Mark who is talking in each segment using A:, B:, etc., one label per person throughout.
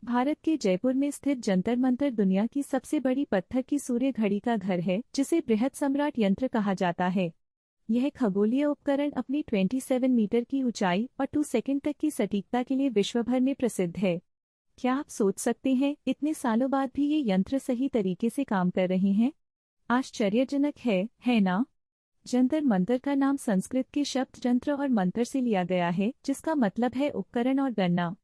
A: भारत के जयपुर में स्थित जंतर मंतर दुनिया की सबसे बड़ी पत्थर की सूर्य घड़ी का घर है, जिसे बृहद सम्राट यंत्र कहा जाता है। यह खगोलीय उपकरण अपनी 27 मीटर की ऊंचाई और 2 सेकंड तक की सटीकता के लिए विश्व भर में प्रसिद्ध है। क्या आप सोच सकते हैं, इतने सालों बाद भी ये यंत्र सही तरीके से काम कर रहे हैं? आश्चर्यजनक है ना? जंतर मंतर का नाम संस्कृत के शब्द जंत्र और मंत्र से लिया गया है, जिसका मतलब है उपकरण और गणना।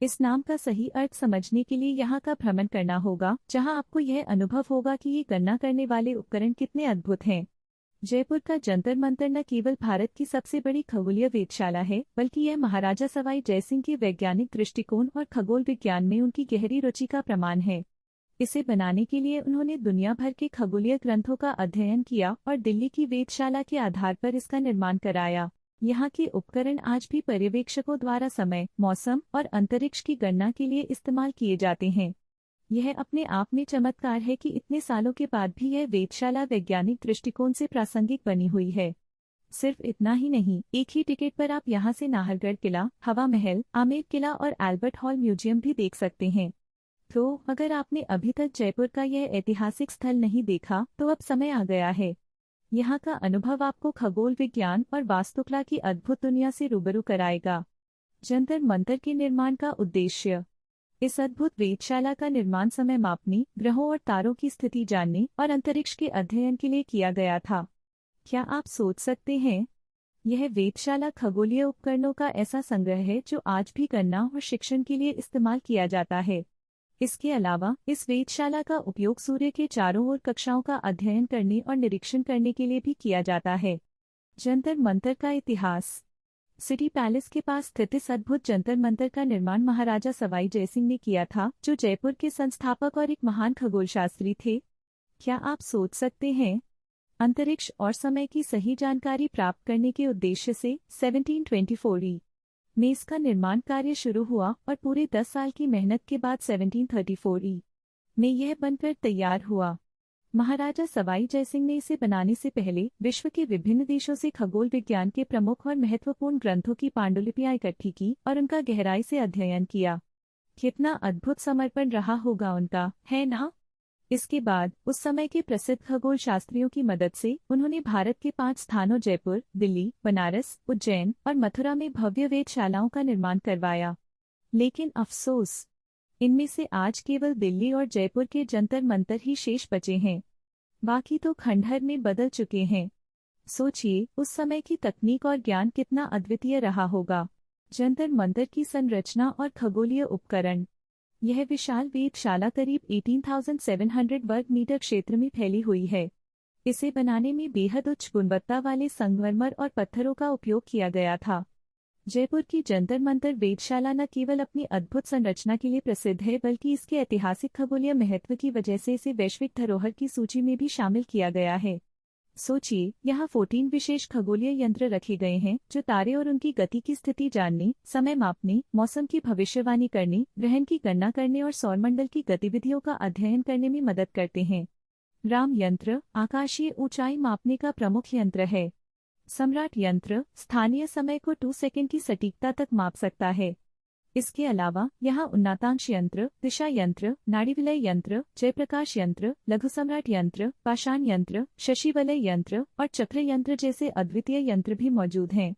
A: इस नाम का सही अर्थ समझने के लिए यहाँ का भ्रमण करना होगा, जहाँ आपको यह अनुभव होगा कि ये गणना करने वाले उपकरण कितने अद्भुत हैं। जयपुर का जंतर मंतर न केवल भारत की सबसे बड़ी खगोलीय वेधशाला है, बल्कि यह महाराजा सवाई जयसिंह के वैज्ञानिक दृष्टिकोण और खगोल विज्ञान में उनकी गहरी रुचि का प्रमाण है। इसे बनाने के लिए उन्होंने दुनिया भर के खगोलीय ग्रंथों का अध्ययन किया और दिल्ली की वेधशाला के आधार पर इसका निर्माण कराया। यहाँ के उपकरण आज भी पर्यवेक्षकों द्वारा समय, मौसम और अंतरिक्ष की गणना के लिए इस्तेमाल किए जाते हैं। यह अपने आप में चमत्कार है कि इतने सालों के बाद भी यह वेधशाला वैज्ञानिक दृष्टिकोण से प्रासंगिक बनी हुई है। सिर्फ इतना ही नहीं, एक ही टिकट पर आप यहाँ से नाहरगढ़ किला, हवा महल, आमेर किला और एल्बर्ट हॉल म्यूजियम भी देख सकते हैं। तो अगर आपने अभी तक जयपुर का यह ऐतिहासिक स्थल नहीं देखा, तो अब समय आ गया है। यहाँ का अनुभव आपको खगोल विज्ञान और वास्तुकला की अद्भुत दुनिया से रूबरू कराएगा। जंतर मंतर के निर्माण का उद्देश्य। इस अद्भुत वेधशाला का निर्माण समय मापने, ग्रहों और तारों की स्थिति जानने और अंतरिक्ष के अध्ययन के लिए किया गया था। क्या आप सोच सकते हैं? यह वेधशाला खगोलीय उपकरणों का ऐसा संग्रह है जो आज भी गणना और शिक्षण के लिए इस्तेमाल किया जाता है। इसके अलावा इस वेधशाला का उपयोग सूर्य के चारों ओर कक्षाओं का अध्ययन करने और निरीक्षण करने के लिए भी किया जाता है। जंतर मंतर का इतिहास। सिटी पैलेस के पास स्थित इस अद्भुत जंतर मंतर का निर्माण महाराजा सवाई जयसिंह ने किया था, जो जयपुर के संस्थापक और एक महान खगोलशास्त्री थे। क्या आप सोच सकते हैं? अंतरिक्ष और समय की सही जानकारी प्राप्त करने के उद्देश्य से 1724 में इसका निर्माण कार्य शुरू हुआ और पूरे 10 साल की मेहनत के बाद 1734 में यह बनकर तैयार हुआ। महाराजा सवाई जयसिंह ने इसे बनाने से पहले विश्व के विभिन्न देशों से खगोल विज्ञान के प्रमुख और महत्वपूर्ण ग्रंथों की पांडुलिपियां इकट्ठी की और उनका गहराई से अध्ययन किया। कितना अद्भुत समर्पण रहा होगा उनका, है ना? इसके बाद उस समय के प्रसिद्ध खगोल शास्त्रियों की मदद से उन्होंने भारत के 5 स्थानों जयपुर, दिल्ली, बनारस, उज्जैन और मथुरा में भव्य वेधशालाओं का निर्माण करवाया। लेकिन अफसोस, इनमें से आज केवल दिल्ली और जयपुर के जंतर मंतर ही शेष बचे हैं। बाकी तो खंडहर में बदल चुके हैं। सोचिए, उस समय की तकनीक और ज्ञान कितना अद्वितीय रहा होगा। जंतर मंतर की संरचना और खगोलीय उपकरण। यह विशाल वेधशाला करीब 18,700 वर्ग मीटर क्षेत्र में फैली हुई है। इसे बनाने में बेहद उच्च गुणवत्ता वाले संगमरमर और पत्थरों का उपयोग किया गया था। जयपुर की जंतर मंतर वेधशाला न केवल अपनी अद्भुत संरचना के लिए प्रसिद्ध है, बल्कि इसके ऐतिहासिक खगोलीय महत्व की वजह से इसे वैश्विक धरोहर की सूची में भी शामिल किया गया है। सोचिए, यहाँ 14 विशेष खगोलीय यंत्र रखे गए हैं, जो तारे और उनकी गति की स्थिति जानने, समय मापने, मौसम की भविष्यवाणी करने, ग्रहण की गणना करने और सौरमंडल की गतिविधियों का अध्ययन करने में मदद करते हैं। राम यंत्र आकाशीय ऊंचाई मापने का प्रमुख यंत्र है। सम्राट यंत्र स्थानीय समय को 2 सेकंड की सटीकता तक माप सकता है। इसके अलावा यहाँ उन्नतांश यंत्र, दिशा यंत्र, नाड़ीविलय यंत्र, जयप्रकाश यंत्र, लघु सम्राट यंत्र, पाषाण यंत्र, शशिवलय यंत्र और चक्र यंत्र जैसे अद्वितीय यंत्र भी मौजूद हैं।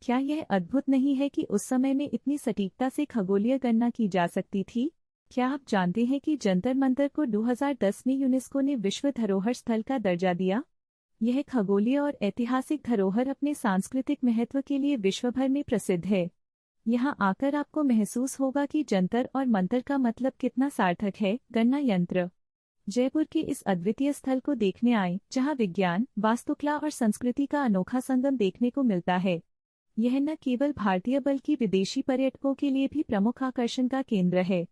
A: क्या यह अद्भुत नहीं है कि उस समय में इतनी सटीकता से खगोलीय गणना की जा सकती थी? क्या आप जानते हैं कि जंतर मंतर को 2010 में यूनेस्को ने विश्व धरोहर स्थल का दर्जा दिया? यह खगोलीय और ऐतिहासिक धरोहर अपने सांस्कृतिक महत्व के लिए विश्व भर में प्रसिद्ध है। यहाँ आकर आपको महसूस होगा कि जंतर और मंतर का मतलब कितना सार्थक है। गणना यंत्र। जयपुर के इस अद्वितीय स्थल को देखने आए, जहाँ विज्ञान, वास्तुकला और संस्कृति का अनोखा संगम देखने को मिलता है। यह न केवल भारतीय बल्कि विदेशी पर्यटकों के लिए भी प्रमुख आकर्षण का केंद्र है।